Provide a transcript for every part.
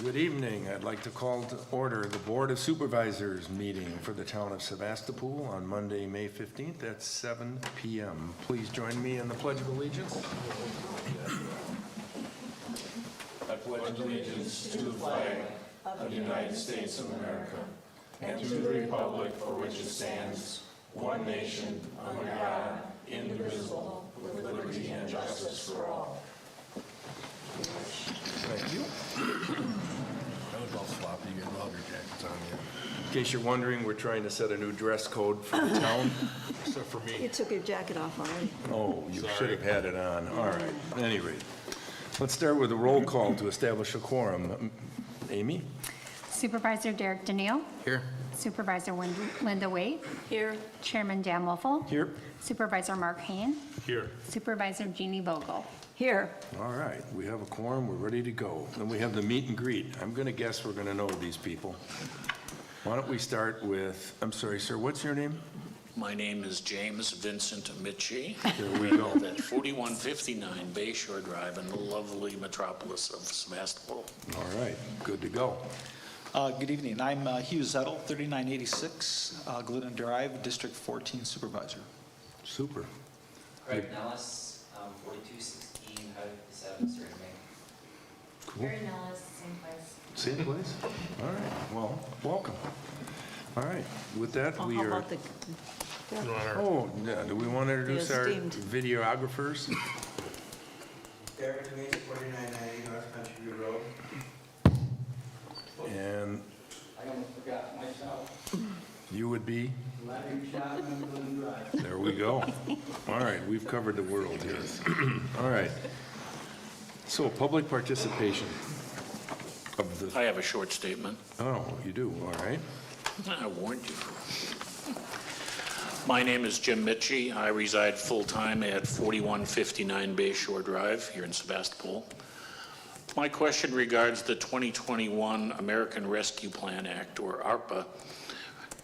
Good evening. I'd like to call to order the Board of Supervisors meeting for the town of Sevastopol on Monday, May 15th at 7 p.m. Please join me in the Pledge of Allegiance. I pledge allegiance to the flag of the United States of America and to the republic for which it stands, one nation, under God, indivisible, with liberty and justice for all. Thank you. That was all sloppy. You got all your jackets on you. In case you're wondering, we're trying to set a new dress code for the town. Except for me. You took your jacket off already. Oh, you should have had it on. All right. At any rate, let's start with a roll call to establish a quorum. Amy? Supervisor Derek Daniel. Here. Supervisor Linda Wade. Here. Chairman Dan Wolfle. Here. Supervisor Mark Hain. Here. Supervisor Jeannie Vogel. Here. All right, we have a quorum, we're ready to go. Then we have the meet and greet. I'm gonna guess we're gonna know these people. Why don't we start with, I'm sorry, sir, what's your name? My name is James Vincent Mitchie. There we go. I live at 4159 Bay Shore Drive in the lovely metropolis of Sevastopol. All right, good to go. Good evening. I'm Hugh Zettel, 3986 Glidden Drive, District 14 Supervisor. Super. Craig Nellis, 4216 Highway 57, Sterling. Cool. Mary Nellis, same place. Same place? All right, well, welcome. All right, with that, Oh, we how are, about the, oh, yeah, do we want to introduce our esteemed. videographers? Derek Demise, 4990 North Country View Road. And I almost forgot myself. you would be? Larry Chapman, Glen Drive. There we go. All right, we've covered the world here. All right. So public participation of the, I have a short statement. oh, you do, all right. I warned you. My name is Jim Mitchie. I reside full-time at 4159 Bay Shore Drive here in Sevastopol. My question regards the 2021 American Rescue Plan Act, or ARPA.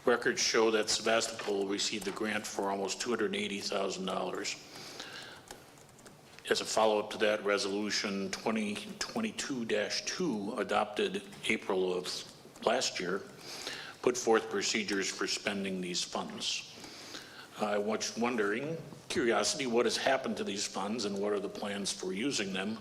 Records show that Sevastopol received a grant for almost $280,000. As a follow-up to that, Resolution 2022-2, adopted April of last year, put forth procedures for spending these funds. I was wondering, curiosity, what has happened to these funds and what are the plans for using them?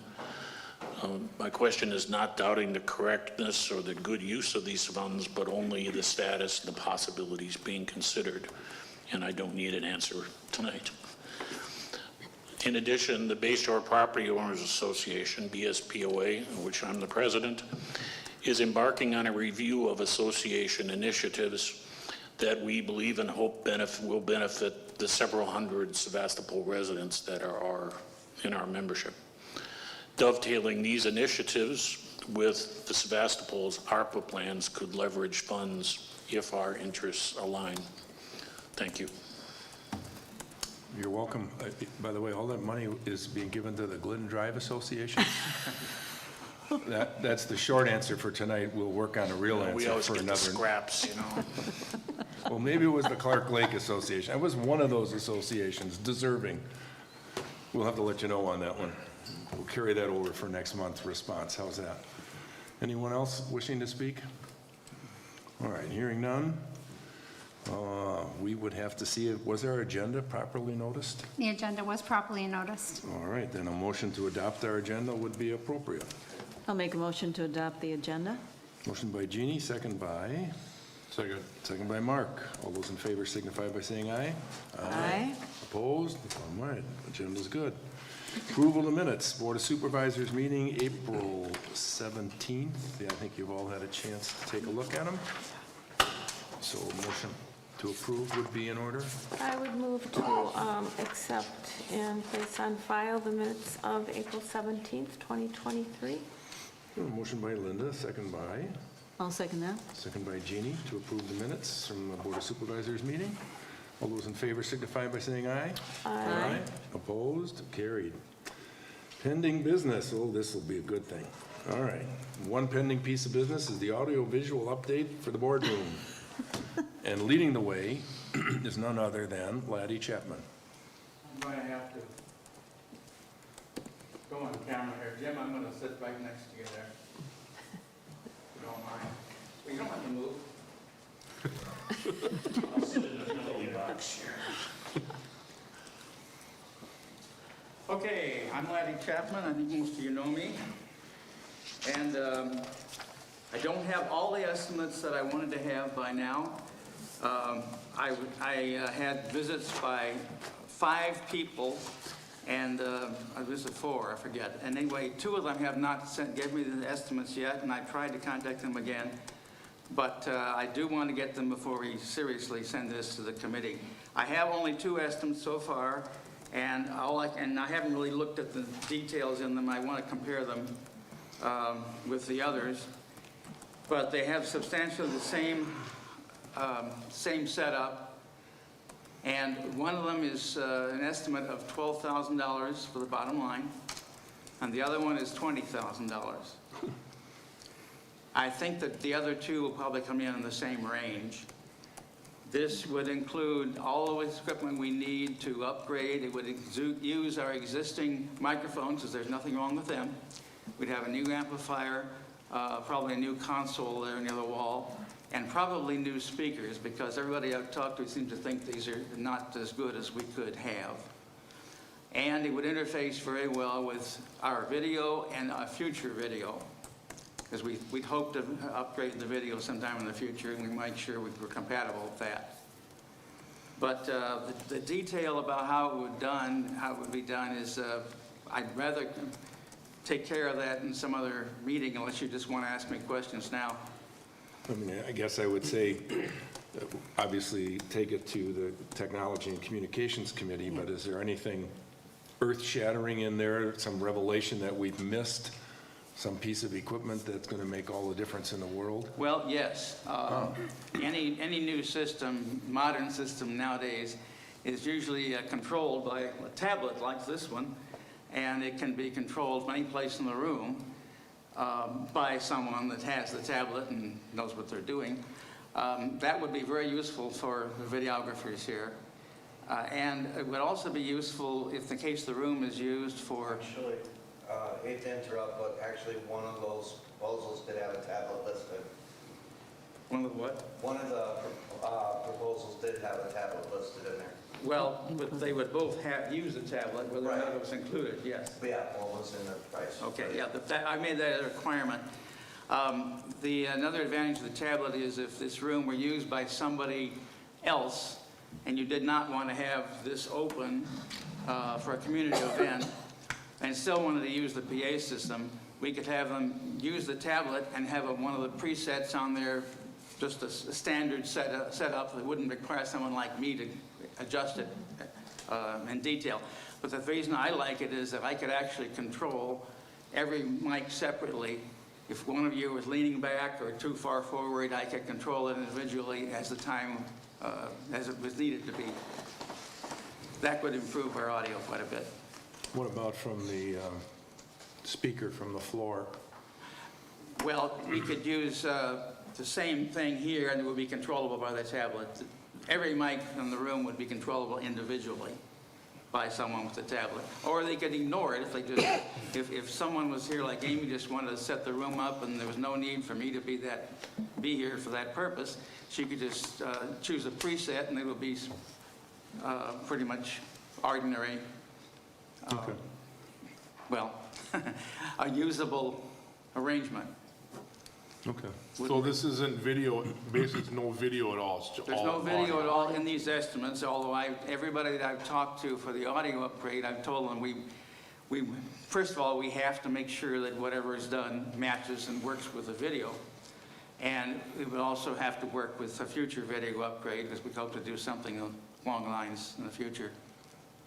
My question is not doubting the correctness or the good use of these funds, but only the status and the possibilities being considered. And I don't need an answer tonight. In addition, the Bay Shore Property Owners Association, BSPOA, of which I'm the president, is embarking on a review of association initiatives that we believe and hope will benefit the several hundred Sevastopol residents that are in our membership. Dovetailing these initiatives with the Sevastopol's ARPA plans could leverage funds if our interests align. Thank you. You're welcome. By the way, all that money is being given to the Glidden Drive Association? That's the short answer for tonight. We'll work on a real We answer always for get the another. scraps, you know. Well, maybe it was the Clark Lake Association. I was one of those associations, deserving. We'll have to let you know on that one. We'll carry that over for next month's response. How's that? Anyone else wishing to speak? All right, hearing none. We would have to see, was our agenda properly noticed? The agenda was properly noticed. All right, then a motion to adopt our agenda would be appropriate. I'll make a motion to adopt the agenda. Motion by Jeannie, second by? Second. Second by Mark. All those in favor signify by saying aye. Aye. Opposed? All right, agenda's good. Approval of minutes, Board of Supervisors meeting, April 17th. Yeah, I think you've all had a chance to take a look at them. So a motion to approve would be in order. I would move to accept and place on file the minutes of April 17th, 2023. A motion by Linda, second by? I'll second that. Second by Jeannie to approve the minutes from the Board of Supervisors meeting. All those in favor signify by saying aye. Aye. Opposed? Carried. Pending business. Oh, this will be a good thing. All right. One pending piece of business is the audio-visual update for the boardroom. And leading the way is none other than Laddie Chapman. I'm going to have to go on camera here. Jim, I'm going to sit right next to you there. don't mind. Well, you don't have to move. Okay, I'm Laddie Chapman. I think most of you know me. And I don't have all the estimates that I wanted to have by now. I had visits by 5 people, and I visited 4, I forget. And anyway, 2 of them have not gave me the estimates yet, and I tried to contact them again. But I do want to get them before we seriously send this to the committee. I have only 2 estimates so far, and I haven't really looked at the details in them. I want to compare them with the others. But they have substantially the same setup. And one of them is an estimate of $12,000 for the bottom line, and the other one is $20,000. I think that the other 2 will probably come in the same range. This would include all of the equipment we need to upgrade. It would use our existing microphones, because there's nothing wrong with them. We'd have a new amplifier, probably a new console there near the wall, and probably new speakers, because everybody I've talked to seems to think these are not as good as we could have. And it would interface very well with our video and our future video, because we'd hope to upgrade the video sometime in the future, and we might sure we were compatible with that. But the detail about how it would be done is, I'd rather take care of that in some other meeting, unless you just want to ask me questions now. I mean, I guess I would say, obviously, take it to the Technology and Communications Committee, but is there anything earth-shattering in there, some revelation that we've missed, some piece of equipment that's going to make all the difference in the world? Well, yes. Any new system, modern system nowadays, is usually controlled by a tablet like this one, and it can be controlled from any place in the room by someone that has the tablet and knows what they're doing. That would be very useful for the videographers here. And it would also be useful if, in case the room is used for... Actually, hate to interrupt, but actually one of those proposals did have a tablet listed. One of the what? One of the proposals did have a tablet listed in there. Well, but they would both use a tablet, whether or not it was included, yes. But yeah, one was in the price. Okay, yeah, I made that a requirement. Another advantage of the tablet is if this room were used by somebody else and you did not want to have this open for a community event and still wanted to use the PA system, we could have them use the tablet and have one of the presets on there, just a standard setup that wouldn't require someone like me to adjust it in detail. But the reason I like it is that I could actually control every mic separately. If one of you was leaning back or too far forward, I could control it individually as the time, as it was needed to be. That would improve our audio quite a bit. What about from the speaker from the floor? Well, we could use the same thing here, and it would be controllable by the tablet. Every mic in the room would be controllable individually by someone with a tablet. Or they could ignore it if they just, if someone was here like Amy just wanted to set the room up and there was no need for me to be here for that purpose, she could just choose a preset and it would be pretty much ordinary, Okay. well, a usable arrangement. Okay. So this isn't video, basically no video at all? It's There's no video at all in these estimates, although everybody that I've talked to for the audio upgrade, I've told them we first of all, we have to make sure that whatever is done matches and works with the video. And we would also have to work with a future video upgrade, because we hope to do something along the lines in the future.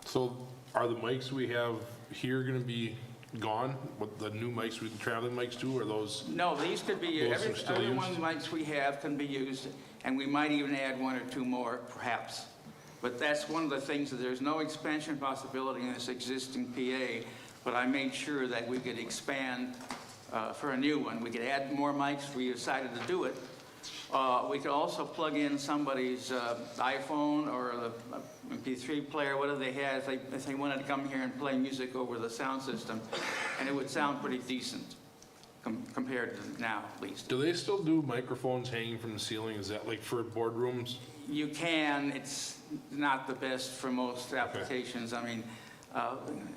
So are the mics we have here going to be gone? What the new mics, with the traveling mics too, or those? No, these could be, Those are still every one of used? the mics we have can be used, and we might even add 1 or 2 more, perhaps. But that's one of the things, that there's no expansion possibility in this existing PA, but I made sure that we could expand for a new one. We could add more mics if we decided to do it. We could also plug in somebody's iPhone or the MP3 player, whatever they had, if they wanted to come here and play music over the sound system, and it would sound pretty decent. compared to now, at least. Do they still do microphones hanging from the ceiling? Is that like for boardrooms? You can, it's not the best for most applications. I mean,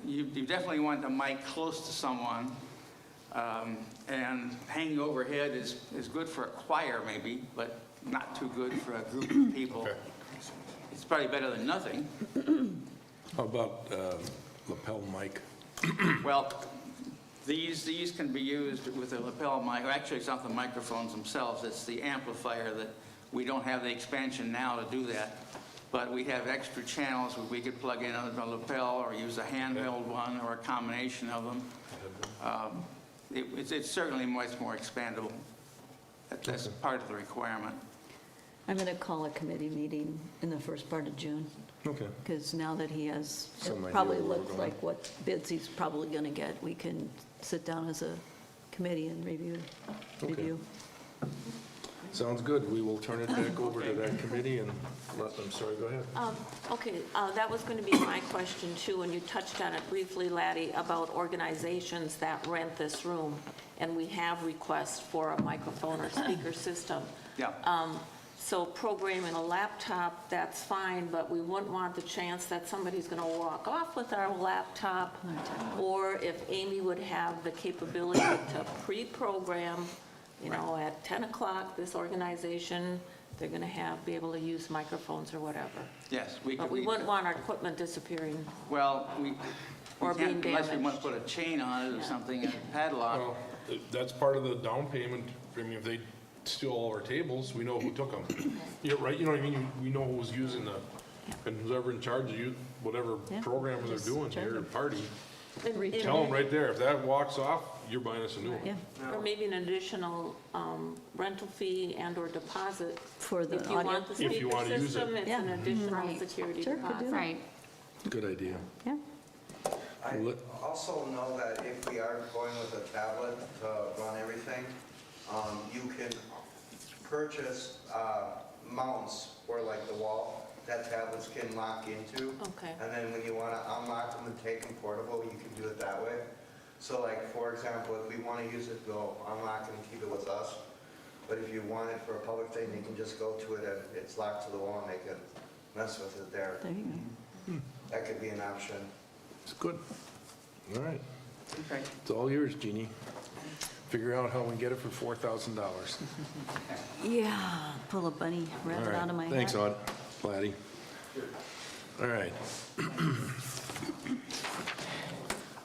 you definitely want the mic close to someone, and hanging overhead is good for a choir maybe, but not too good for a group of people. Okay. It's probably better than nothing. How about lapel mic? Well, these can be used with a lapel mic. Actually, it's not the microphones themselves, it's the amplifier that we don't have the expansion now to do that. But we have extra channels where we could plug in a lapel or use a handheld one or a combination of them. It's certainly much more expandable. That's part of the requirement. I'm going to call a committee meeting in the first part of June, Okay. because now that he has, Some idea it probably where we're looks going. like what bids he's probably going to get, we can sit down as a committee and review. Sounds good. We will turn it back over to that committee and let them, sorry, go ahead. Okay, that was going to be my question too, and you touched on it briefly, Laddie, about organizations that rent this room, and we have requests for a microphone or speaker system. Yeah. So programming a laptop, that's fine, but we wouldn't want the chance that somebody's going to walk off with our laptop, or if Amy would have the capability to pre-program, you know, at 10 o'clock, this organization, they're going to be able to use microphones or whatever. Yes, we But could. we wouldn't want our equipment disappearing. Well, Or being can't, unless we damaged. want to put a chain on it or Yeah. something, a padlock. Well, that's part of the down payment. I mean, if they steal all our tables, we know who took them. You're right, you know what I mean? We know who's using the, and whoever in charge of you, whatever Yeah, program they're just doing charge here, them. party, And- tell them right there, if that walks off, you're buying us a new one. Yeah, Or maybe an additional rental fee and/or deposit. for the If you audio. want the If you speaker wanna use it. system, it's an Yeah. additional Right. security Sure, could do deposit. that. Right. Good idea. Yeah, I Let- also know that if we are going with a tablet to run everything, you can purchase mounts for like the wall that tablets can lock into. Okay. And then when you want to unlock them and take them portable, you can do it that way. So like, for example, if we want to use it, we'll unlock it and keep it with us. But if you want it for a public thing, you can just go to it and it's locked to the wall and they can mess with it there. there you go. That could be an option. It's good. All right. Okay. It's all yours, Jeannie. Figure out how we get it for $4,000. Yeah, pull a bunny All rabbit right. out of my hat. Thanks, Aud, Laddie. All right.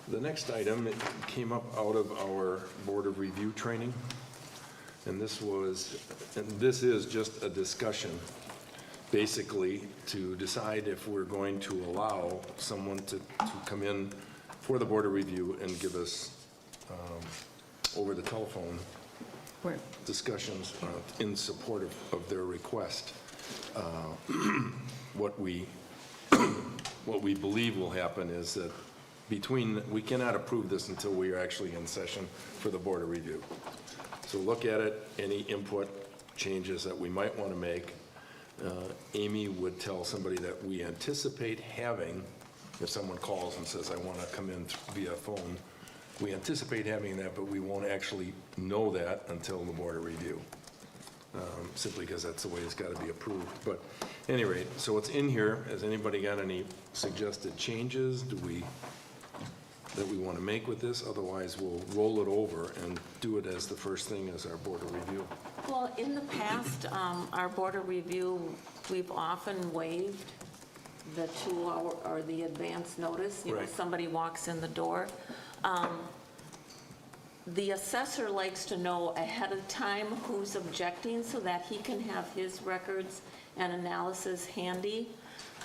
The next item, it came up out of our Board of Review training. And this is just a discussion, basically, to decide if we're going to allow someone to come in for the Board of Review and give us, over the telephone, Where- discussions in support of their request. What we believe will happen is that we cannot approve this until we are actually in session for the Board of Review. So look at it, any input, changes that we might want to make. Amy would tell somebody that we anticipate having, if someone calls and says, I want to come in via phone, we anticipate having that, but we won't actually know that until the Board of Review, simply because that's the way it's got to be approved. But at any rate, so it's in here. Has anybody got any suggested changes that we want to make with this? Otherwise, we'll roll it over and do it as the first thing as our Board of Review. Well, in the past, our Board of Review, we've often waived the 2-hour or the advance notice. You know, Right. somebody walks in the door. The assessor likes to know ahead of time who's objecting so that he can have his records and analysis handy.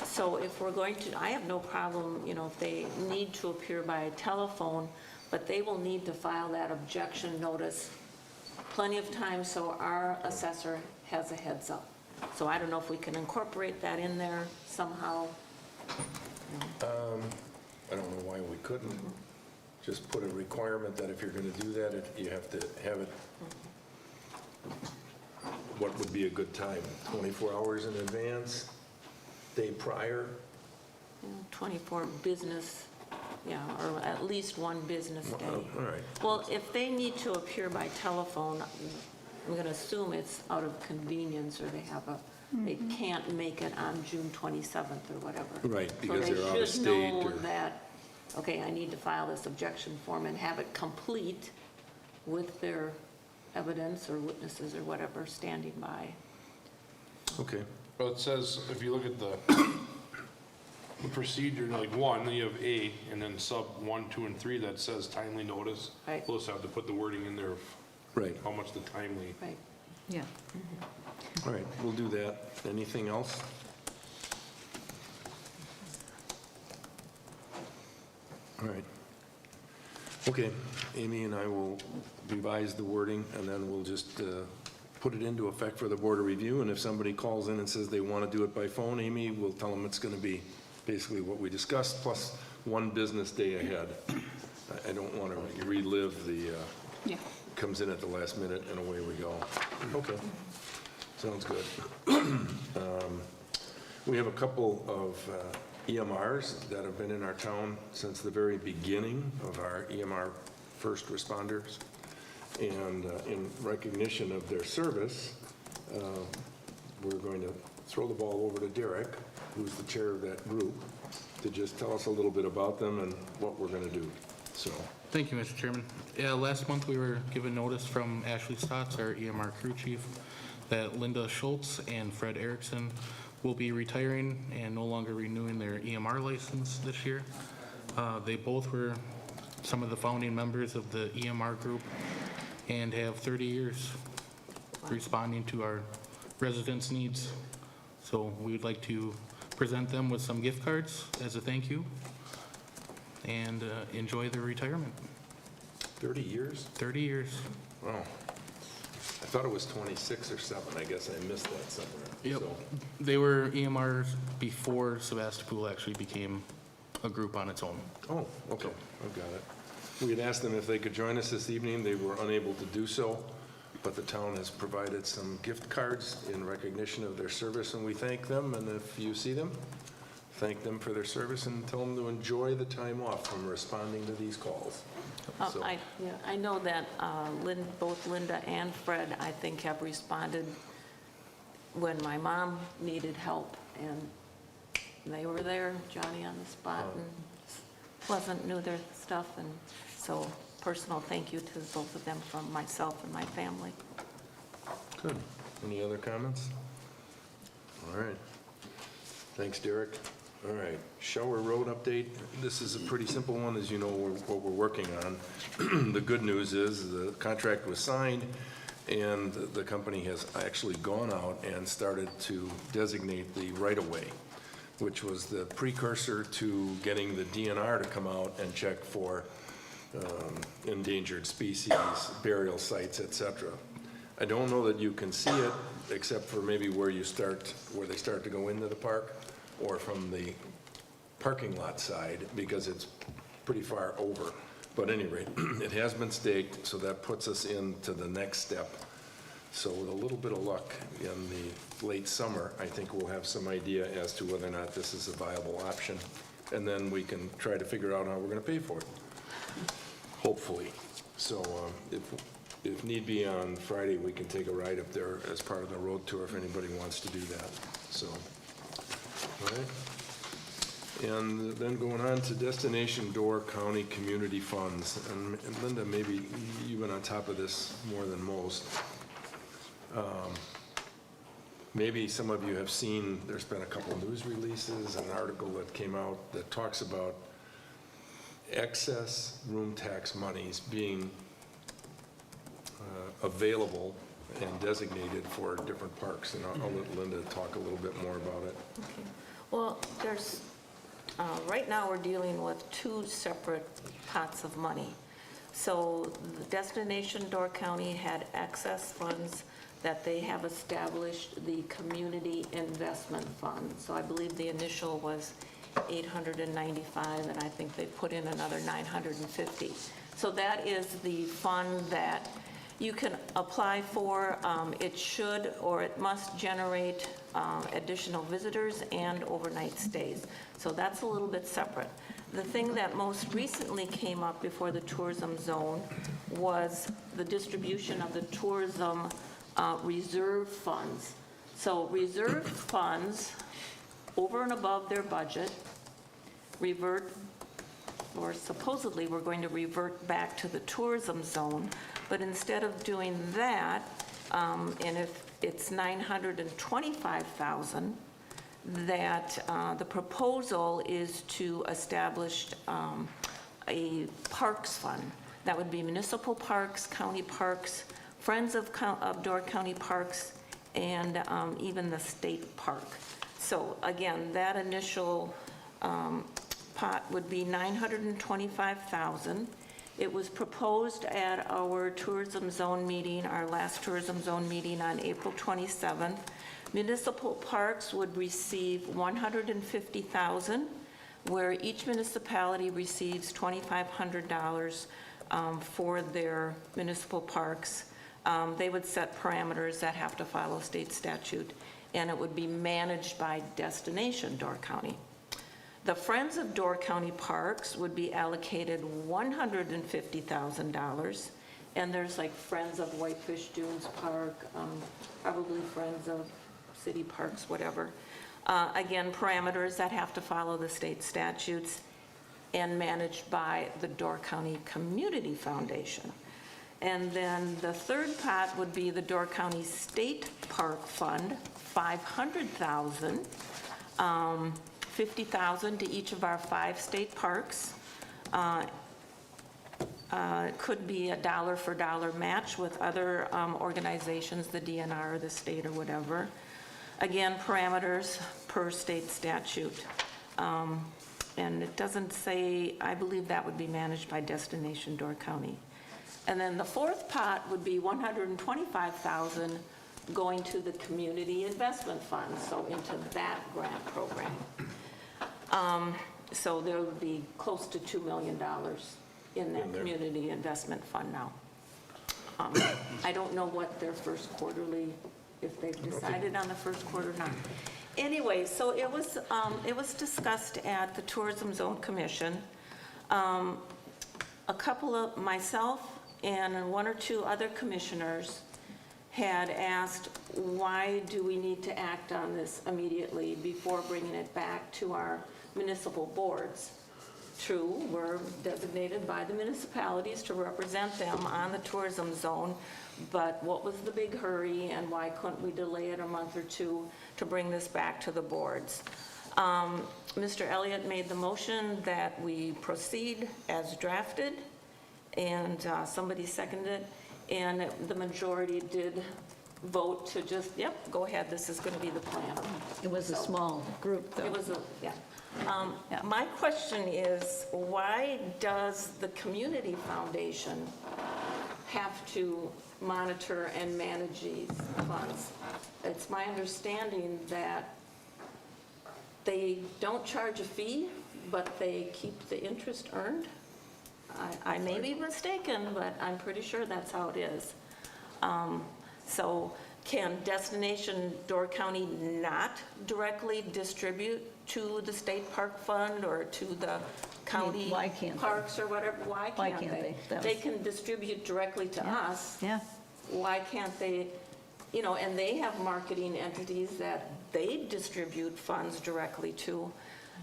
So if we're going to, I have no problem, you know, if they need to appear by telephone, but they will need to file that objection notice plenty of time so our assessor has a heads up. So I don't know if we can incorporate that in there somehow. I don't know why we couldn't. Just put a requirement that if you're going to do that, you have to have it, what would be a good time? 24 hours in advance? Day prior? 24 business yeah, or at least one business day. All right. Well, if they need to appear by telephone, I'm going to assume it's out of convenience, or they can't make it on June 27th or whatever. Right, because So they're out of they should state know or- that, okay, I need to file this objection form and have it complete with their evidence or witnesses or whatever standing by. Okay. Well, it says, if you look at the procedure, like 1, then you have A, and then sub 1, 2, and 3, that says timely notice. Right. We'll just have to put the wording in there of Right. how much the timely. Right. Yeah. All right, we'll do that. Anything else? All right. Okay, Amy and I will revise the wording, and then we'll just put it into effect for the Board of Review, and if somebody calls in and says they want to do it by phone, Amy, we'll tell them it's going to be basically what we discussed, plus one business day ahead. I don't want to relive the, Yeah. comes in at the last minute, and away we go. Okay, sounds good. We have a couple of EMRs that have been in our town since the very beginning of our EMR first responders. And in recognition of their service, we're going to throw the ball over to Derek, who's the chair of that group, to just tell us a little bit about them and what we're going to do. So, Thank you, Mr. Chairman. Yeah, last month we were given notice from Ashley Stotts, our EMR crew chief, that Linda Schultz and Fred Erickson will be retiring and no longer renewing their EMR license this year. They both were some of the founding members of the EMR group and have 30 years responding to our residents' needs. So we would like to present them with some gift cards as a thank you and enjoy their retirement. 30 years? 30 years. Wow. I thought it was 26 or 7. I guess I missed that somewhere. Yep. So, They were EMRs before Sevastopol actually became a group on its own. oh, okay, I've got it. We had asked them if they could join us this evening. They were unable to do so, but the town has provided some gift cards in recognition of their service, and we thank them. And if you see them, thank them for their service and tell them to enjoy the time off from responding to these calls. So- I know that both Linda and Fred, I think, have responded when my mom needed help, and they were there, Johnny on the spot, and knew their stuff, and so personal thank you to both of them from myself and my family. Good. Any other comments? All right. Thanks, Derek. All right, Shower Road update. This is a pretty simple one, as you know what we're working on. The good news is the contract was signed, and the company has actually gone out and started to designate the right-of-way, which was the precursor to getting the DNR to come out and check for endangered species, burial sites, et cetera. I don't know that you can see it, except for maybe where they start to go into the park, or from the parking lot side, because it's pretty far over. But at any rate, it has been staked, so that puts us into the next step. So with a little bit of luck in the late summer, I think we'll have some idea as to whether or not this is a viable option. And then we can try to figure out how we're going to pay for it, hopefully. So if need be, on Friday, we can take a ride up there as part of the road tour if anybody wants to do that. So, all right. And then going on to Destination Door County Community Funds. And Linda, maybe you've been on top of this more than most. Maybe some of you have seen, there's been a couple news releases, an article that came out that talks about excess room tax monies being available and designated for different parks. And I'll let Linda talk a little bit more about it. Okay. Well, there's, right now, we're dealing with 2 separate pots of money. So the Destination Door County had excess funds that they have established the Community Investment Fund. So I believe the initial was 895, and I think they put in another 950. So that is the fund that you can apply for. It should or it must generate additional visitors and overnight stays. So that's a little bit separate. The thing that most recently came up before the tourism zone was the distribution of the tourism reserve funds. So reserve funds, over and above their budget, revert, or supposedly we're going to revert back to the tourism zone, but instead of doing that, and if it's $925,000, that the proposal is to establish a parks fund. That would be municipal parks, county parks, Friends of Door County Parks, and even the state park. So again, that initial pot would be $925,000. It was proposed at our tourism zone meeting, our last tourism zone meeting on April 27th. Municipal parks would receive $150,000, where each municipality receives $2,500 for their municipal parks. They would set parameters that have to follow state statute, and it would be managed by Destination Door County. The Friends of Door County Parks would be allocated $150,000, and there's like Friends of Whitefish Dunes Park, probably Friends of City Parks, whatever. Again, parameters that have to follow the state statutes and managed by the Door County Community Foundation. And then the third pot would be the Door County State Park Fund, $500,000, $50,000 to each of our 5 state parks. It could be a dollar for dollar match with other organizations, the DNR or the state or whatever. Again, parameters per state statute. And it doesn't say, I believe that would be managed by Destination Door County. And then the fourth pot would be $125,000 going to the Community Investment Fund, so into that grant program. So there would be close to $2 million in that Community Investment Fund now. I don't know what their first quarterly, if they've decided on the first quarter or not. Anyway, so it was discussed at the Tourism Zone Commission. A couple of, myself and 1 or 2 other commissioners had asked, why do we need to act on this immediately before bringing it back to our municipal boards? True, we're designated by the municipalities to represent them on the tourism zone, but what was the big hurry and why couldn't we delay it a month or 2 to bring this back to the boards? Mr. Elliott made the motion that we proceed as drafted, and somebody seconded it, and the majority did vote to just, yep, go ahead, this is going to be the plan. It was a small group, though. It was, my question is, why does the Community Foundation have to monitor and manage these funds? It's my understanding that they don't charge a fee, but they keep the interest earned. I may be mistaken, but I'm pretty sure that's how it is. So can Destination Door County not directly distribute to the state park fund or to the county why can't they? parks or whatever? Why can't they? They can distribute directly to us. Yeah. Why can't they, and they have marketing entities that they distribute funds directly to.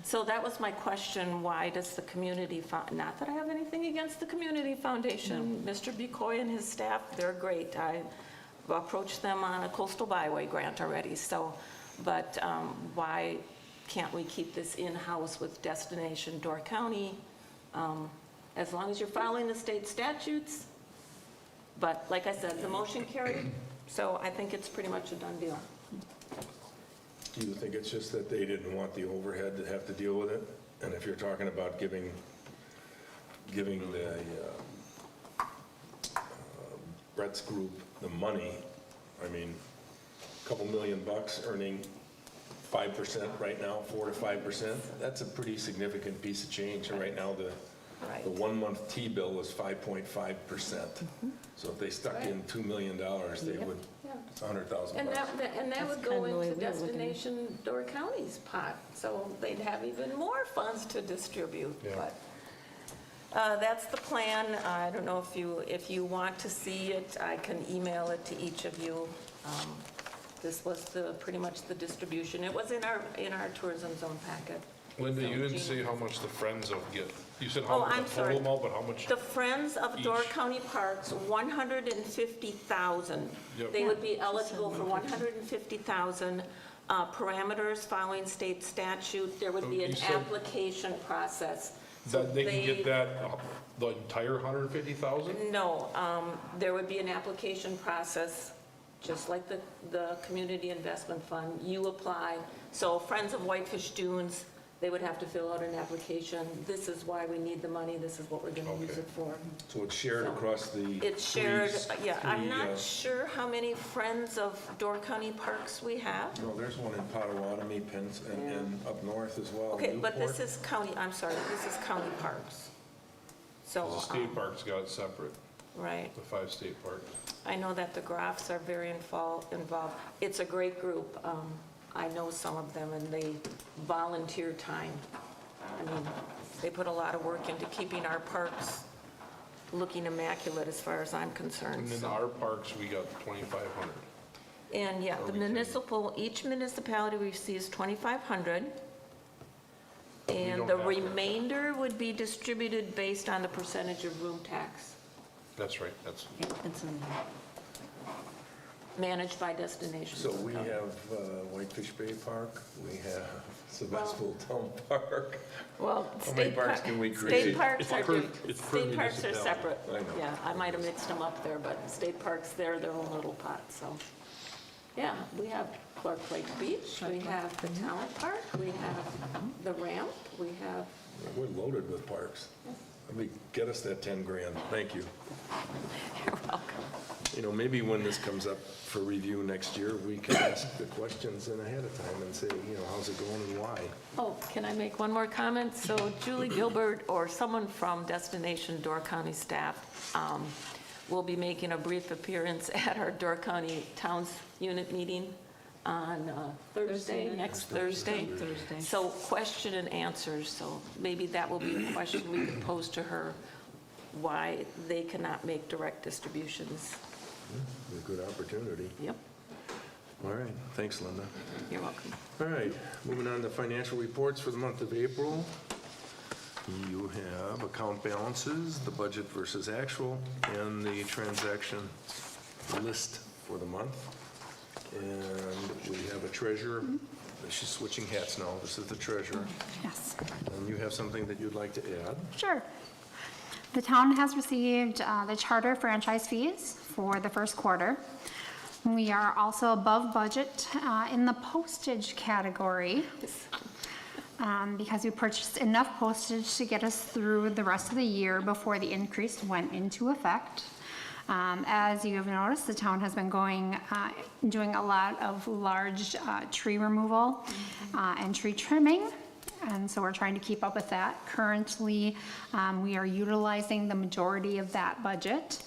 So that was my question, why does the community, not that I have anything against the Community Foundation. No. Mr. Bucoy and his staff, they're great. I've approached them on a coastal byway grant already. So, but why can't we keep this in-house with Destination Door County? As long as you're following the state statutes. But like I said, the motion carried, so I think it's pretty much a done deal. Do you think it's just that they didn't want the overhead to have to deal with it? And if you're talking about giving the Brett's group the money, I mean, a couple $1 million earning 5% right now, 4 to 5%, that's a pretty significant piece of change. And right now, Right. The 1-month T-bill was 5.5%. So if they stuck in $2 million, they would, Yeah. it's $100,000. And that That's would kind go of the way into we were looking at it. Destination Door County's pot, so they'd have even more funds to distribute, Yeah. but that's the plan. I don't know if you want to see it, I can email it to each of you. This was pretty much the distribution. It was in our tourism zone packet. Linda, you So, didn't say Jean- how much the Friends of get. You said Oh, how much I'm the sorry. total amount, but how much? The Friends of Door Each. County Parks, 150,000. Yep. They would be eligible for 150,000. Parameters following state statute, there would be So an you said- application process. So That they can get that, the entire 150,000? No, there would be an application process, just like the Community Investment Fund. You apply, so Friends of Whitefish Dunes, they would have to fill out an application. This is why we need the money, this is what we're gonna use Okay. it for. So it's shared across the. It's shared, yeah, I'm three, not sure how many Friends of Door County Parks we have. No, there's one in Potawatomi, Pence, and up north as well. Okay, but this Newport. is county, I'm sorry, this is county parks. So, The state parks got it separate, right, the 5 state parks. I know that the Groffs are very involved. It's a great group. I know some of them, and they volunteer time. I mean, they put a lot of work into keeping our parks looking immaculate as far as I'm concerned. And then so. our parks, we got 2,500. And yeah, Or the we can- each municipality receives 2,500. And don't the have to. remainder would be distributed based on the percentage of room tax, That's right, that's, It's in there. managed by Destination. So we have Whitefish Bay Park, we have Sevastopol Town Park. Well, How many state parks par- can we State create? parks are, it's per state parks are municipality. separate. I know. Yeah, I might have mixed them up there, but state parks, they're their own little pot, so. Yeah, we have Clark Lake Beach, we have the Town Park, we have the ramp, we have, We're loaded with parks. Let me get us that 10 grand. Thank you. you're welcome. You know, maybe when this comes up for review next year, we can ask the questions in ahead of time and say, you know, how's it going and why? Oh, can I make one more comment? So Julie Gilbert or someone from Destination Door County staff will be making a brief appearance at our Door County Towns Unit meeting on Thursday, next Thursday. Thursday. So question and answers, so maybe that will be a question we could pose to her, why they cannot make direct distributions. A good opportunity. Yep, All right, thanks, Linda. you're welcome. All right, moving on to financial reports for the month of April. You have account balances, the budget versus actual, and the transaction list for the month. And we have a treasurer. She's switching hats now. This is the treasurer. Yes. And you have something that you'd like to add? Sure. The town has received the charter franchise fees for the first quarter. We are also above budget in the postage category because we purchased enough postage to get us through the rest of the year before the increase went into effect. As you have noticed, the town has been doing a lot of large tree removal and tree trimming. And so we're trying to keep up with that. Currently, we are utilizing the majority of that budget.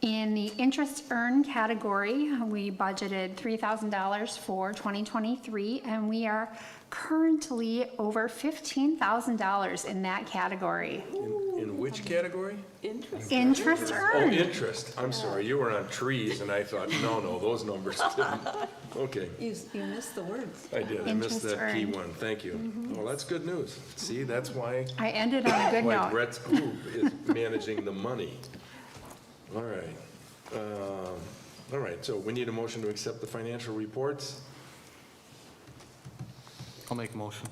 In the interest earned category, we budgeted $3,000 for 2023, and we are currently over $15,000 in that category. In which category? Interest Oh, earned. interest. I'm sorry, you were on trees, and I thought, no, those numbers didn't. Okay, You missed the words. I did. I missed Interest that key earned. one. Thank you. Well, that's good news. See, that's why I ended on a good note. Brett's group is managing the money. All right. All right, so we need a motion to accept the financial reports. I'll make a motion.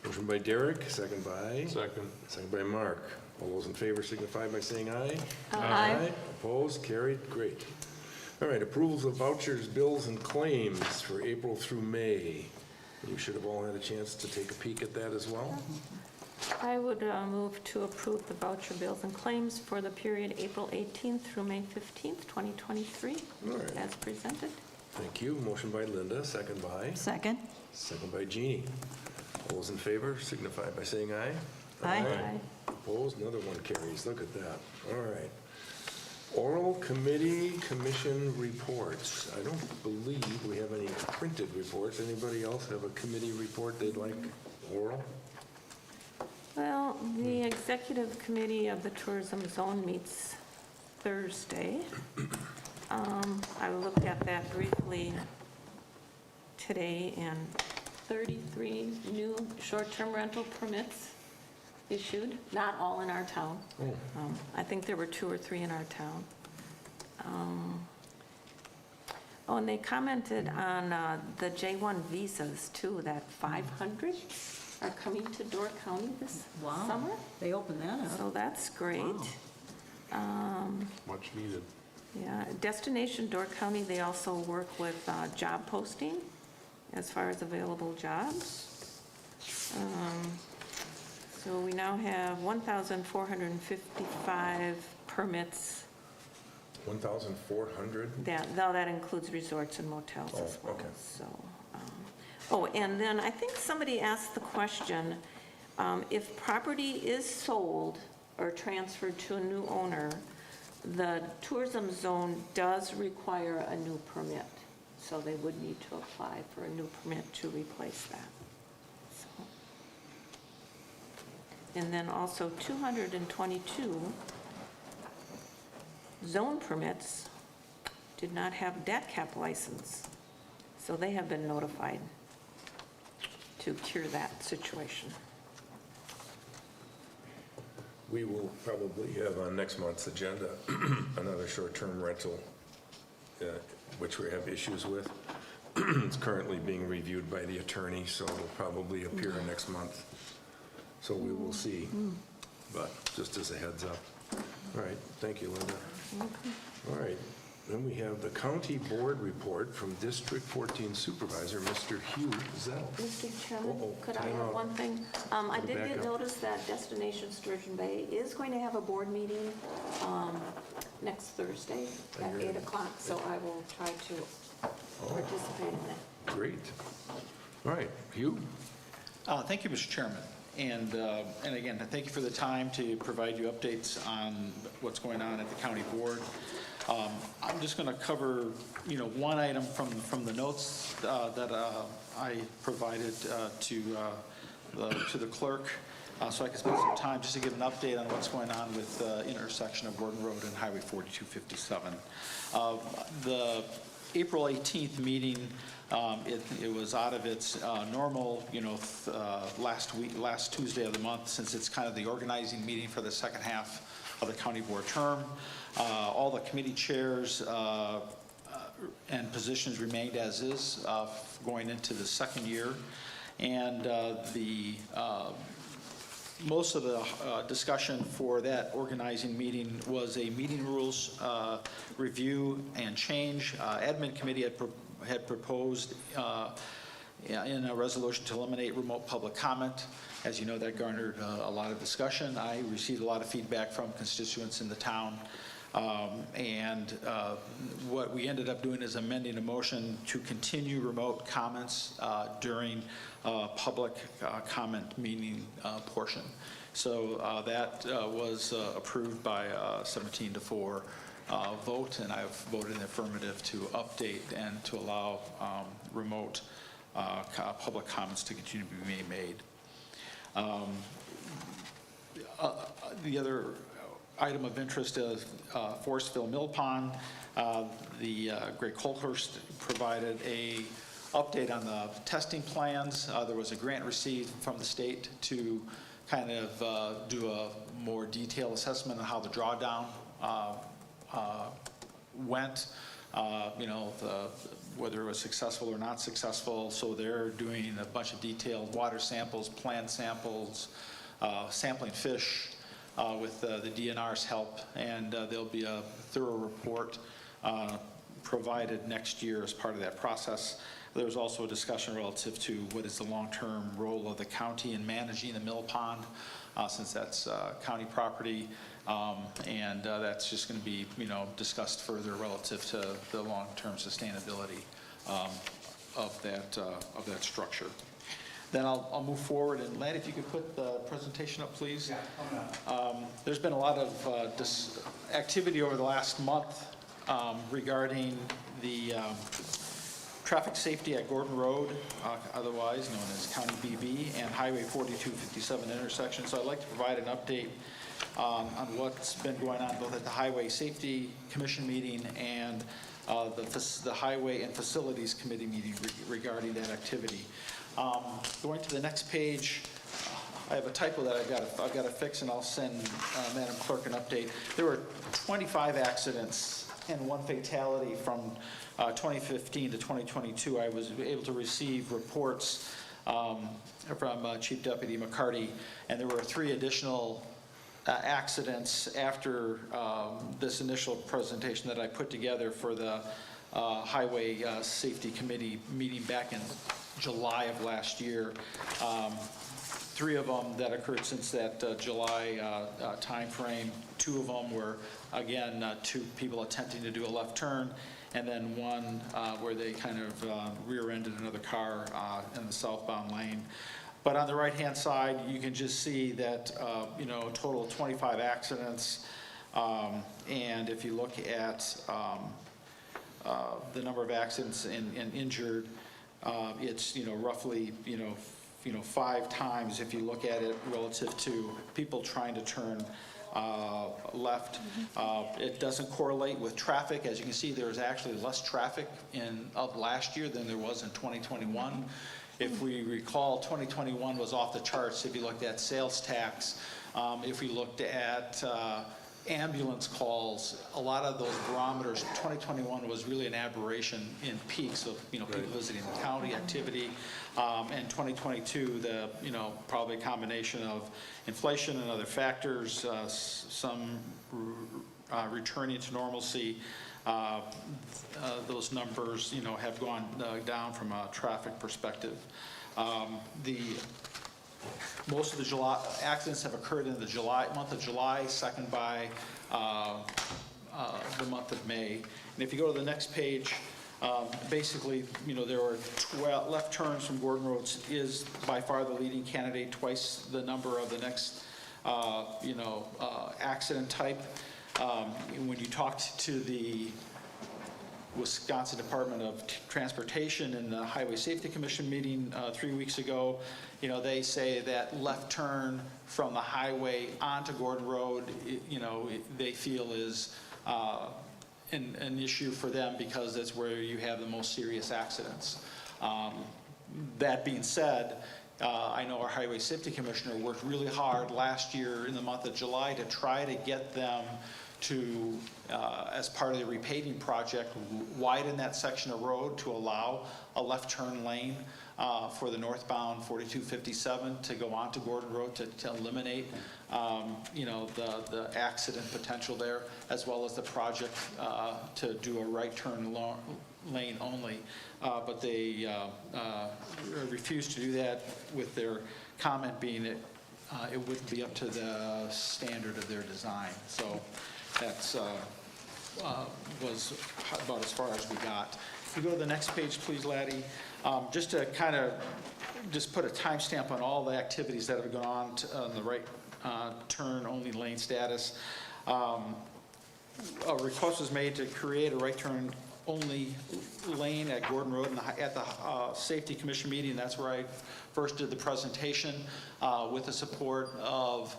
Motion by Derek, second by? Second. Second by Mark. All those in favor signify by saying aye. Aye. Opposed, carried, great. All right, approvals of vouchers, bills, and claims for April through May. You should have all had a chance to take a peek at that as well. I would move to approve the voucher bills and claims for the period April 18th through May 15th, 2023, All right. as presented. Thank you. Motion by Linda, second by? Second? Second by Jeannie. All those in favor signify by saying aye. Aye. Opposed, another one carries. Look at that. All right. Oral committee commission reports. I don't believe we have any printed reports. Anybody else have a committee report they'd like oral? Well, the executive committee of the tourism zone meets Thursday. I looked at that briefly today, and 33 new short-term rental permits issued, not all in our town. I think there were 2 or 3 in our town. Oh, and they commented on the J1 visas too, that 500 are coming to Door County this summer. They opened that up. So that's great. Much needed. Yeah, Destination Door County, they also work with job posting as far as available jobs. So we now have 1,455 permits. 1,400? Now that includes resorts and motels as well. Okay. So, oh, and then I think somebody asked the question, if property is sold or transferred to a new owner, the tourism zone does require a new permit. So they would need to apply for a new permit to replace that. So. And then also 222 zone permits did not have debt cap license. So they have been notified to cure that situation. We will probably have on next month's agenda another short-term rental, which we have issues with. It's currently being reviewed by the attorney, so it'll probably appear next month. So we will see, but just as a heads up. All right, thank you, Linda. All right, then we have the county board report from District 14 Supervisor, Mr. Hugh Zell. Mr. Chairman, Uh-oh, could I time add out. one thing? I did back get up. notice that Destination Sturgeon Bay is going to have a board meeting next Thursday at 8 o'clock, so I will try to participate in that. Great. All right, Hugh? Thank you, Mr. Chairman. And again, thank you for the time to provide you updates on what's going on at the county board. I'm just going to cover, one item from the notes that I provided to the clerk, so I can spend some time just to give an update on what's going on with the intersection of Gordon Road and Highway 4257. The April 18th meeting, it was out of its normal, last Tuesday of the month, since it's kind of the organizing meeting for the second half of the county board term. All the committee chairs and positions remained as is going into the second year. And most of the discussion for that organizing meeting was a meeting rules review and change. Admin committee had proposed in a resolution to eliminate remote public comment. As you know, that garnered a lot of discussion. I received a lot of feedback from constituents in the town. What we ended up doing is amending a motion to continue remote comments during public comment meeting portion. So that was approved by a 17-4 vote, and I've voted in the affirmative to update and to allow remote public comments to continue to be made. The other item of interest is Forestville Mill Pond. The Greg Colhurst provided a update on the testing plans. There was a grant received from the state to kind of do a more detailed assessment of how the drawdown went, whether it was successful or not successful. So they're doing a bunch of detailed water samples, plant samples, sampling fish with the DNR's help, and there'll be a thorough report provided next year as part of that process. There was also a discussion relative to what is the long-term role of the county in managing the mill pond, since that's county property, and that's just going to be, discussed further relative to the long-term sustainability of that structure. then I'll move forward. And Lanny, if you could put the presentation up, please. There's been a lot of activity over the last month regarding the traffic safety at Gordon Road, otherwise known as County BB, and Highway 4257 intersection. So I'd like to provide an update on what's been going on both at the Highway Safety Commission meeting and the Highway and Facilities Committee meeting regarding that activity. Going to the next page, I have a typo that I've got to fix, and I'll send Madam Clerk an update. There were 25 accidents and 1 fatality from 2015 to 2022. I was able to receive reports from Chief Deputy McCarty, and there were 3 additional accidents after this initial presentation that I put together for the Highway Safety Committee meeting back in July of last year. 3 of them that occurred since that July timeframe. 2 of them were, again, 2 people attempting to do a left turn, and then 1 where they kind of rear-ended another car in the southbound lane. But on the right-hand side, you can just see that, a total of 25 accidents. And if you look at the number of accidents and injured, it's, roughly, 5 times if you look at it relative to people trying to turn left. It doesn't correlate with traffic. As you can see, there's actually less traffic of last year than there was in 2021. If we recall, 2021 was off the charts if you looked at sales tax. If we looked at ambulance calls, a lot of those barometers, 2021 was really an aberration in peaks of, people visiting the county, activity. And 2022, probably a combination of inflation and other factors, some returning to normalcy. Those numbers, have gone down from a traffic perspective. Most of the July accidents have occurred in the month of July, second by the month of May. And if you go to the next page, basically, there were 12 left turns from Gordon Road is by far the leading candidate, twice the number of the next, accident type. When you talked to the Wisconsin Department of Transportation in the Highway Safety Commission meeting 3 weeks ago, they say that left turn from the highway onto Gordon Road, they feel is an issue for them because that's where you have the most serious accidents. That being said, I know our Highway Safety Commissioner worked really hard last year in the month of July to try to get them to, as part of the repaving project, widen that section of road to allow a left turn lane for the northbound 4257 to go onto Gordon Road to eliminate, the accident potential there, as well as the project to do a right turn lane only. But they refused to do that, with their comment being that it wouldn't be up to the standard of their design. So that's was about as far as we got. If you go to the next page, please, Laddie. Just to kind of just put a timestamp on all the activities that have gone on on the right turn only lane status. A request was made to create a right turn only lane at Gordon Road at the Safety Commission meeting. That's where I first did the presentation with the support of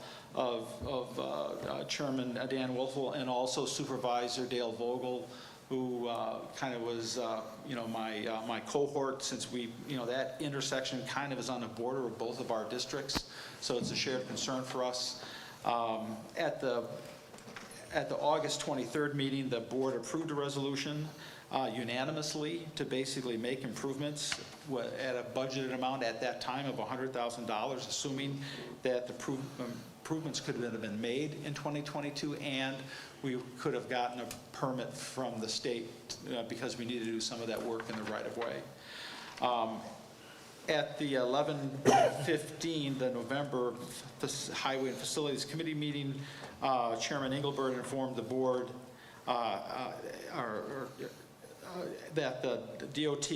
Chairman Dan Wolfel and also Supervisor Dale Vogel, who kind of was, my cohort, since we, that intersection kind of is on the border of both of our districts, so it's a shared concern for us. At the August 23rd meeting, the board approved a resolution unanimously to basically make improvements at a budgeted amount at that time of $100,000, assuming that the improvements could have been made in 2022, and we could have gotten a permit from the state because we needed to do some of that work in the right-of-way. At the 11/15, the November Highway and Facilities Committee meeting, Chairman Engelbert informed the board that the DOT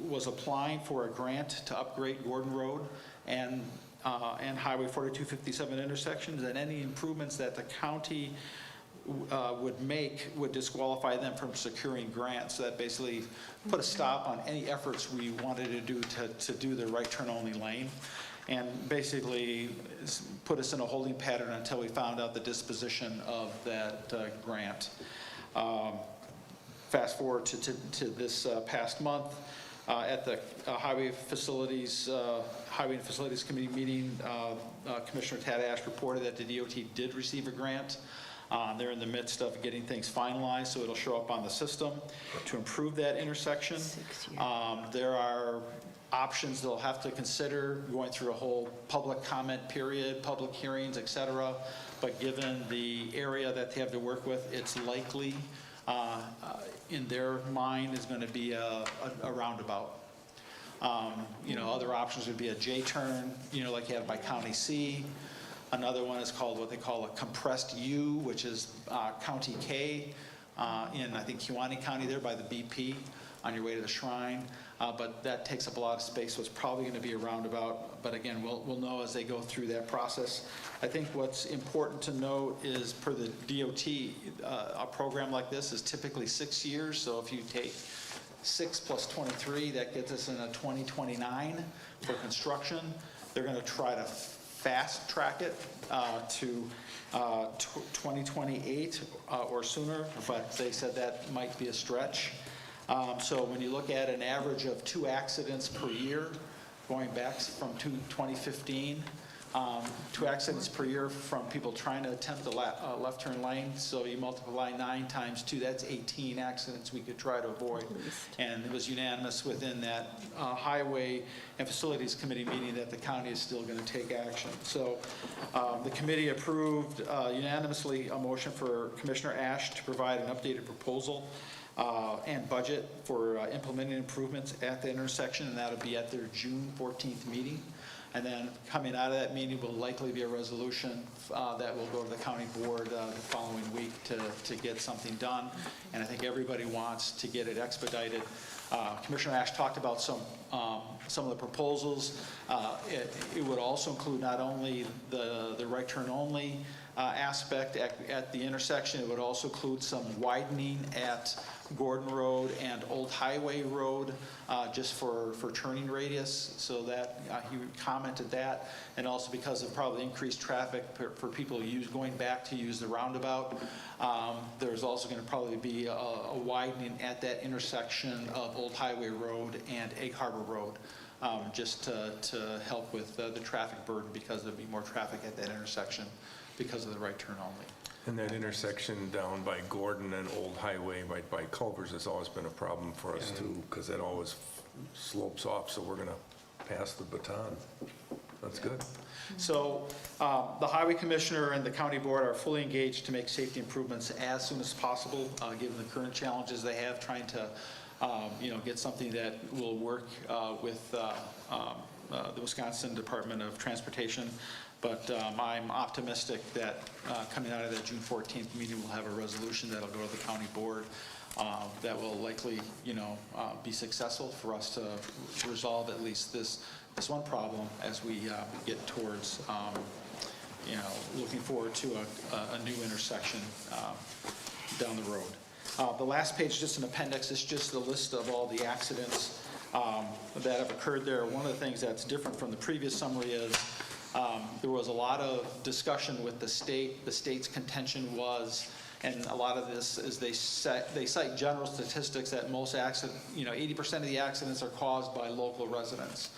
was applying for a grant to upgrade Gordon Road and Highway 4257 intersections, and any improvements that the county would make would disqualify them from securing grants. So that basically put a stop on any efforts we wanted to do to do the right turn only lane, and basically put us in a holding pattern until we found out the disposition of that grant. Fast forward to this past month, at the Highway and Facilities Committee meeting, Commissioner Tad Ash reported that the DOT did receive a grant. They're in the midst of getting things finalized, so it'll show up on the system to improve that intersection. There are options they'll have to consider, going through a whole public comment period, public hearings, et cetera. But given the area that they have to work with, it's likely in their mind is going to be a roundabout. Other options would be a J-turn, like you have by County C. Another one is called what they call a compressed U, which is County K in, I think, Kewaunee County there by the BP on your way to the shrine. But that takes up a lot of space, so it's probably going to be a roundabout. But again, we'll know as they go through that process. I think what's important to note is, per the DOT, a program like this is typically 6 years. So if you take 6 plus 23, that gets us in a 2029 for construction. They're going to try to fast track it to 2028 or sooner, but they said that might be a stretch. So when you look at an average of 2 accidents per year, going back from 2015, 2 accidents per year from people trying to attempt the left turn lane. So you multiply 9 times 2, that's 18 accidents we could try to avoid. And it was unanimous within that Highway and Facilities Committee meeting that the county is still going to take action. So the committee approved unanimously a motion for Commissioner Ash to provide an updated proposal and budget for implementing improvements at the intersection, and that'll be at their June 14th meeting. And then coming out of that meeting will likely be a resolution that will go to the county board the following week to get something done. And I think everybody wants to get it expedited. Commissioner Ash talked about some of the proposals. It would also include not only the right turn only aspect at the intersection, it would also include some widening at Gordon Road and Old Highway Road just for turning radius, so that he commented that, and also because of probably increased traffic for people going back to use the roundabout. There's also going to probably be a widening at that intersection of Old Highway Road and Egg Harbor Road, just to help with the traffic burden, because there'll be more traffic at that intersection because of the right turn only. And that intersection down by Gordon and Old Highway by Culvers has always been a problem for us too, because that always slopes off, so we're going to pass the baton. That's good. So the Highway Commissioner and the County Board are fully engaged to make safety improvements as soon as possible, given the current challenges they have trying to get something that will work with the Wisconsin Department of Transportation. But I'm optimistic that coming out of that June 14th meeting, we'll have a resolution that'll go to the county board that will likely, be successful for us to resolve at least this one problem as we get towards, looking forward to a new intersection down the road. The last page, just an appendix, is just a list of all the accidents that have occurred there. One of the things that's different from the previous summary is there was a lot of discussion with the state. The state's contention was, and a lot of this is they cite general statistics that most accidents, 80% of the accidents are caused by local residents.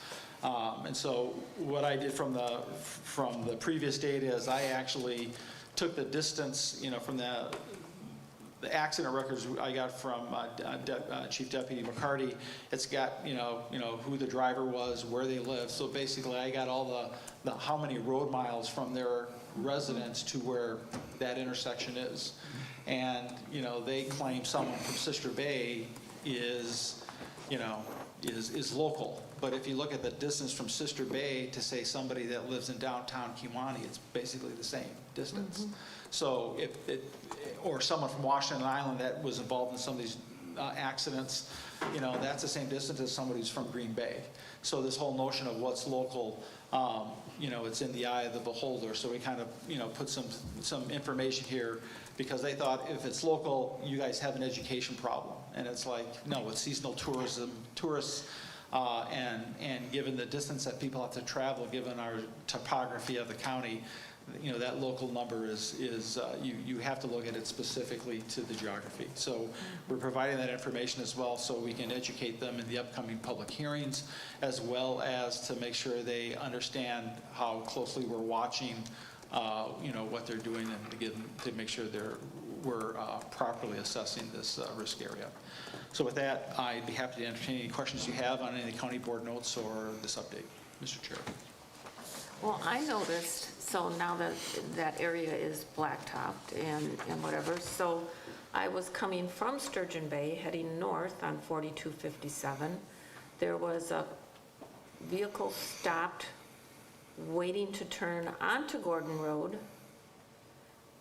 And so what I did from the previous data is I actually took the distance, from the accident records I got from Chief Deputy McCarty. It's got who the driver was, where they live. So basically, I got all the how many road miles from their residence to where that intersection is, and they claim someone from Sister Bay is local. But if you look at the distance from Sister Bay to, say, somebody that lives in downtown Kewaunee, it's basically the same distance. So or someone from Washington Island that was involved in some of these accidents, that's the same distance as somebody who's from Green Bay. So this whole notion of what's local, it's in the eye of the beholder. So we kind of, put some information here because they thought if it's local, you guys have an education problem. And it's like, no, it's seasonal tourism, tourists, and given the distance that people have to travel, given our topography of the county, that local number is you have to look at it specifically to the geography. So we're providing that information as well so we can educate them in the upcoming public hearings, as well as to make sure they understand how closely we're watching, what they're doing and to make sure we're properly assessing this risk area. So with that, I'd be happy to entertain any questions you have on any of the county board notes or this update. Mr. Chair. Well, I noticed, so now that that area is blacktopped and whatever, so I was coming from Sturgeon Bay, heading north on 4257. There was a vehicle stopped, waiting to turn onto Gordon Road,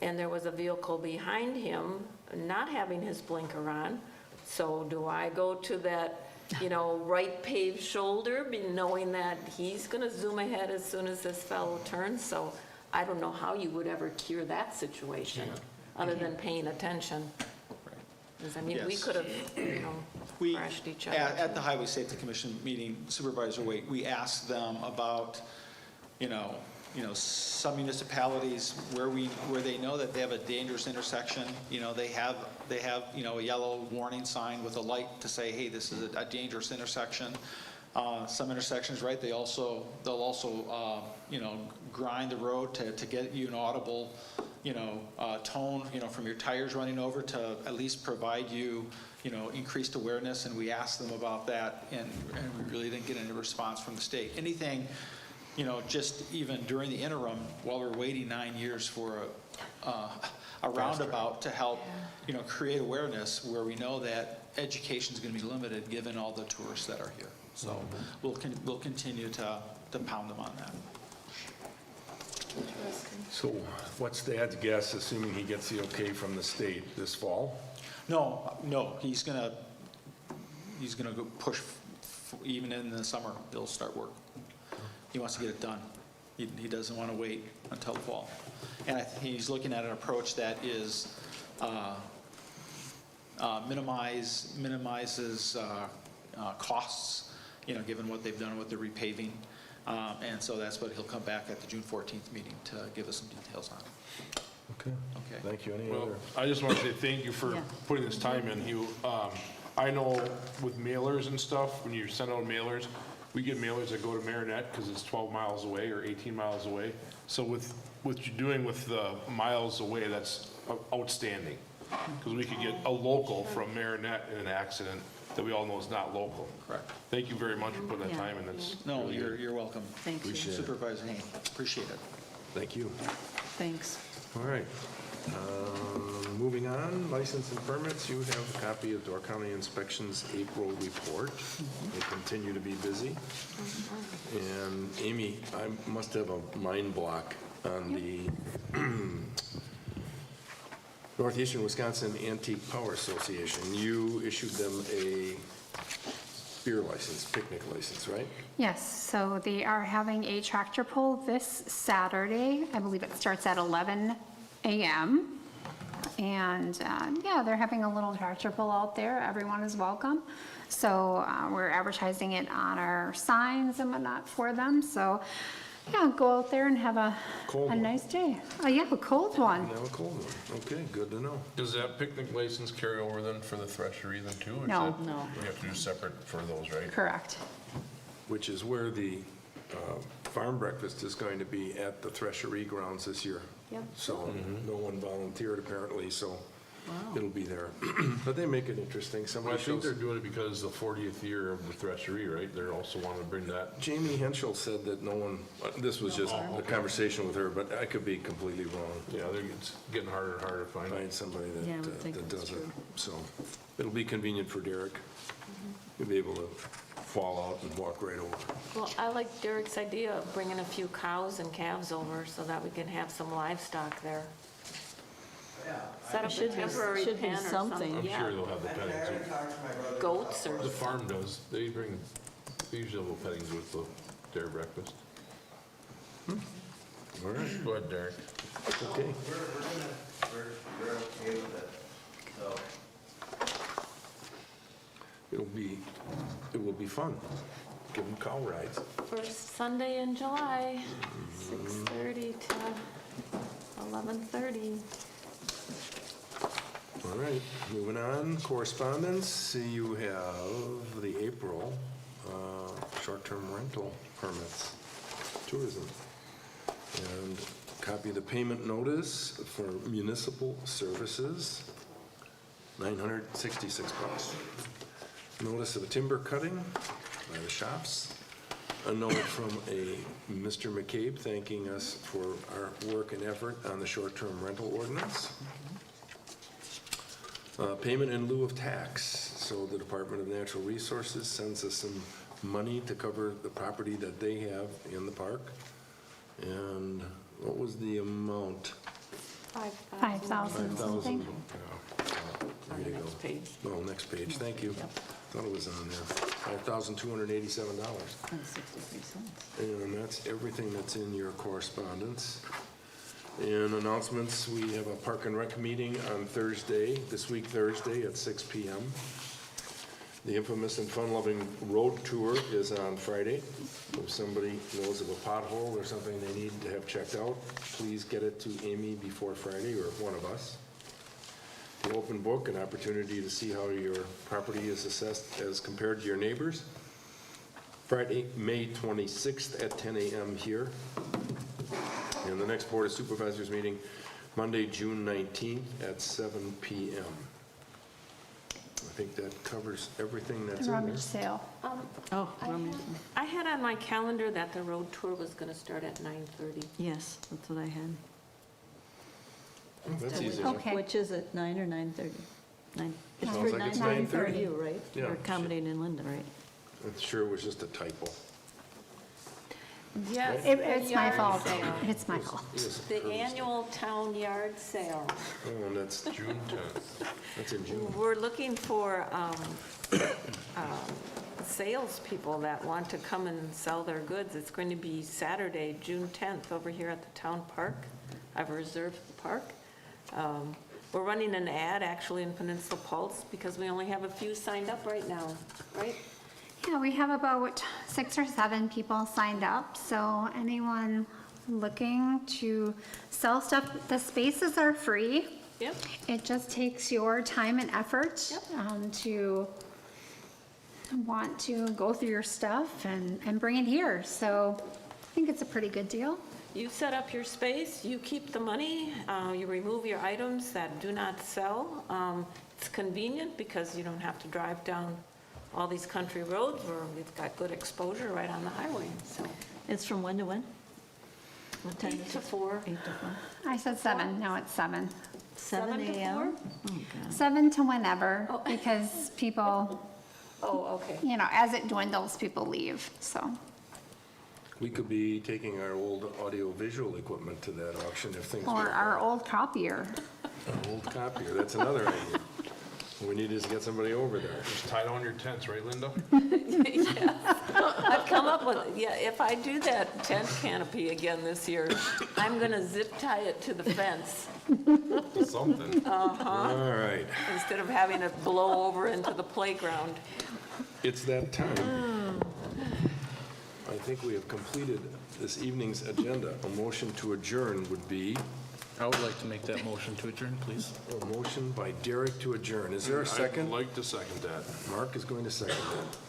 and there was a vehicle behind him not having his blinker on. So do I go to that, right paved shoulder, knowing that he's going to zoom ahead as soon as this fellow turns? So I don't know how you would ever cure that situation, other than paying attention. Because, we Yes. could have, crashed each other. At the Highway Safety Commission meeting, Supervisor Waite, we asked them about, some municipalities where they know that they have a dangerous intersection, they have a yellow warning sign with a light to say, hey, this is a dangerous intersection. Some intersections, right, they'll also grind the road to get you an audible, tone, from your tires running over to at least provide you, increased awareness. And we asked them about that, and we really didn't get any response from the state. Anything, just even during the interim, while we're waiting 9 years for a roundabout to help, create awareness where we know that education is going to be limited given all the tourists that are here. So we'll continue to pound them on that. So what's Dad's guess, assuming he gets the okay from the state this fall? No, he's gonna go push, even in the summer, they'll start work. He wants to get it done. He doesn't want to wait until the fall. And he's looking at an approach that is, minimizes costs, given what they've done with the repaving. And so that's what he'll come back at the June 14th meeting to give us some details on. Okay. Okay. Thank you. Any Well, other? I just want to say thank you for Yeah. putting this time in. I know with mailers and stuff, when you send out mailers, we get mailers that go to Marinette because it's 12 miles away or 18 miles away. So with what you're doing with the miles away, that's outstanding. Because we could get a local from Marinette in an accident that we all know is not local. Correct. Thank you very much for putting that Yeah. time in. That's No, really good. you're welcome. Thank you. Appreciate it. Supervisor Haynes, appreciate it. Thank you. Thanks. All right. Moving on, license and permits. You have a copy of Door County Inspection's April report. They continue to be busy. And Amy, I must have a mind block on the Northeastern Wisconsin Antique Power Association. You issued them a beer license, picnic license, right? Yes, so they are having a tractor pull this Saturday. I believe it starts at 11 a.m. And yeah, they're having a little tractor pull out there. Everyone is welcome. So we're advertising it on our signs and whatnot for them. So yeah, go out there and have a Cold one. nice day. Yeah, a cold one. Now a cold one. Okay, good to know. Does that picnic license carry over then for the threshery then too? Or is No. that- No. We have to do separate for those, right? Correct. Which is where the farm breakfast is going to be at the Threshery grounds this year. Yep. So no one volunteered apparently, so it'll be there. But they make it interesting. Well, I Somebody think they're shows. doing it because the 40th year of the threshery, right? They're also wanting to bring that. Jamie Henschel said that no one, this was just a conversation with her, but I could be completely wrong. Yeah, it's getting harder and harder to find. Find somebody Yeah, I that would think that that's does it. true. So it'll be convenient for Derek. He'll be able to fall out and walk right over. Well, I like Derek's idea of bringing a few cows and calves over so that we can have some livestock there. Set up a Should be- temporary should be pen or something. something, I'm yeah. sure they'll have the pettings. Goats or, The farm does, they usually have pettings with their breakfast. All right, Go ahead, Derek. okay. We're okay with it, so. It will be fun. Give them cow rides. first Sunday in July, 6:30 to 11:30. All right, moving on, correspondence, you have the April short-term rental permits, tourism. And copy of the payment notice for municipal services, $966. Notice of a timber cutting by the shops. A note from a Mr. McCabe thanking us for our work and effort on the short-term rental ordinance. Payment in lieu of tax. So the Department of Natural Resources sends us some money to cover the property that they have in the park. And what was the amount? 5,000 something. There you go. Next page. Oh, next page, thank you. Thought it was on there. $5,287. And 63 cents. And that's everything that's in your correspondence. In announcements, we have a Park and Rec meeting on Thursday, this week Thursday at 6 p.m. The infamous and fun-loving road tour is on Friday. If somebody knows of a pothole or something they need to have checked out, please get it to Amy before Friday or one of us. The open book, an opportunity to see how your property is assessed as compared to your neighbors. Friday, May 26th at 10 a.m. here. And the next Board of Supervisors meeting, Monday, June 19th at 7 p.m. I think that covers everything that's The in there. rummage sale. Oh, I had on my calendar that the road tour was going to start at 9:30. yes, that's what I had. Oh, that's easy enough. Okay. Which is it, 9 or 9:30? 9. It's Sounds for like it's 9:30 for 9:30. you, right? Yeah. You're accommodating Linda, right? I'm sure it was just a typo. Yes. It's my yard fault. sale. It's my fault. Yes, The Thursday. annual town yard sale. Oh, and that's June 10th. That's in June. We're looking for salespeople that want to come and sell their goods. It's going to be Saturday, June 10th, over here at the town park. I've reserved the park. We're running an ad actually in Peninsula Pulse because we only have a few signed up right now, right? Yeah, we have about 6 or 7 people signed up, so anyone looking to sell stuff, the spaces are free. Yep. It just takes your time and effort to want to go through your stuff and bring it here. So I think it's a pretty good deal. You set up your space, you keep the money, you remove your items that do not sell. It's convenient because you don't have to drive down all these country roads where we've got good exposure right on the highway, so. It's from when to when? What time 8 is to it? 4. 8 to 4. I said 7, now it's 7. 7 7 to a.m.? 4? Oh, God. 7 to whenever, Oh. because people, Oh, okay. as it dwindles, people leave, so. We could be taking our old audio-visual equipment to that auction if things. Or work our out. old copier. Our old copier, that's another idea. We need is to get somebody over there. Just tie down your tents, right, Linda? I've come up with, if I do that tent canopy again this year, I'm gonna zip tie it to the fence Something. All right, instead of having it blow over into the playground. it's that time. I think we have completed this evening's agenda. A motion to adjourn would be, I would like to make that motion to adjourn, please. a motion by Derek to adjourn. Is there a I'd second? like to second that. Mark is going to second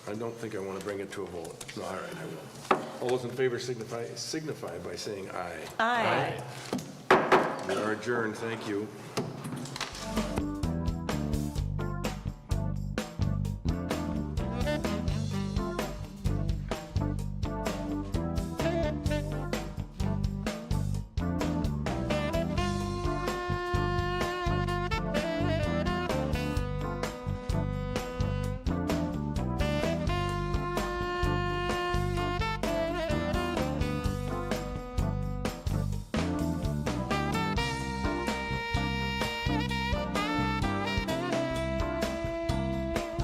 that. I don't think I want to bring it to a vote. No, all right, I will. All those in favor signify by saying aye. Aye. We are adjourned, thank you.